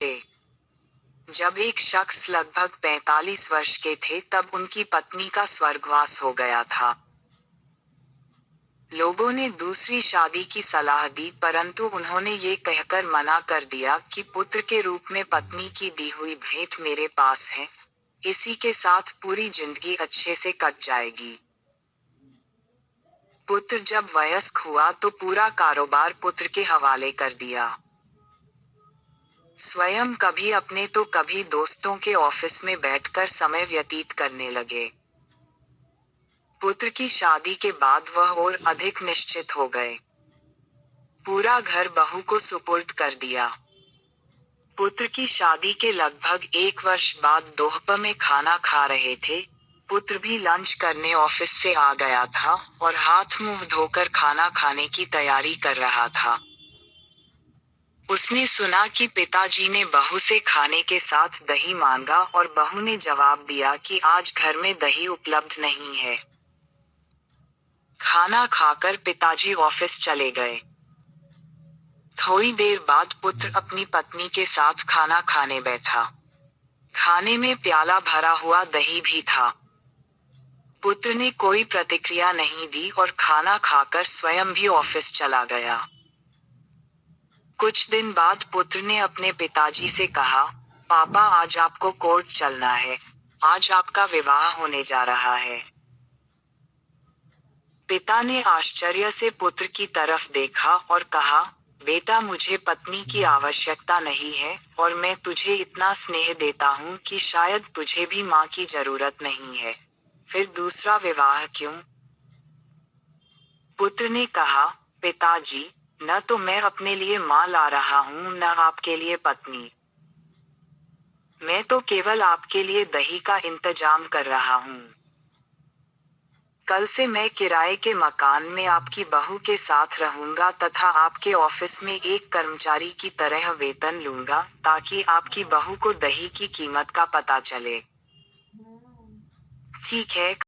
जब एक शख्स लगभग 45 वर्ष के थे तब उनकी पत्नी का स्वर्गवास हो गया था। लोगों ने दूसरी शादी की सलाह दी, परंतु उन्होंने ये कहकर मना कर दिया कि पुत्र के रूप में पत्नी की दी हुई भेंट मेरे पास है, इसी के साथ पूरी जिंदगी अच्छे से कट जाएगी। पुत्र जब वयस्क हुआ तो पूरा कारोबार पुत्र के हवाले कर दिया। स्वयं कभी अपने तो कभी दोस्तों के ऑफिस में बैठकर समय व्यतीत करने लगे। पुत्र की शादी के बाद वह और अधिक निश्चित हो गए। पूरा घर बहू को सुपुर्द कर दिया। पुत्र की शादी के लगभग 1 वर्ष बाद दोपहर में खाना खा रहे थे। पुत्र भी लंच करने ऑफिस से आ गया था और हाथ मुंह धोकर खाना खाने की तैयारी कर रहा था। उसने सुना कि पिताजी ने बहू से खाने के साथ दही मांगा और बहू ने जवाब दिया कि आज घर में दही उपलब्ध नहीं है। खाना खाकर पिताजी ऑफिस चले गए। थोड़ी देर बाद पुत्र अपनी पत्नी के साथ खाना खाने बैठा। खाने में प्याला भरा हुआ दही भी था। पुत्र ने कोई प्रतिक्रिया नहीं दी और खाना खाकर स्वयं भी ऑफिस चला गया। कुछ दिन बाद पुत्र ने अपने पिताजी से कहा, पापा आज आपको कोर्ट चलना है, आज आपका विवाह होने जा रहा है। पिता ने आश्चर्य से पुत्र की तरफ देखा और कहा, बेटा मुझे पत्नी की आवश्यकता नहीं है और मैं तुझे इतना स्नेह देता हूँ कि शायद तुझे भी माँ की जरूरत नहीं है, फिर दूसरा विवाह क्यों? पुत्र ने कहा, पिताजी, न तो मैं अपने लिए माँ ला रहा हूँ न आपके लिए पत्नी। मैं तो केवल आपके लिए दही का इंतजाम कर रहा हूँ। कल से मैं किराए के मकान में आपकी बहू के साथ रहूंगा तथा आपके ऑफिस में एक कर्मचारी की तरह वेतन लूंगा ताकि आपकी बहू को दही की कीमत का पता चले। ठीक है।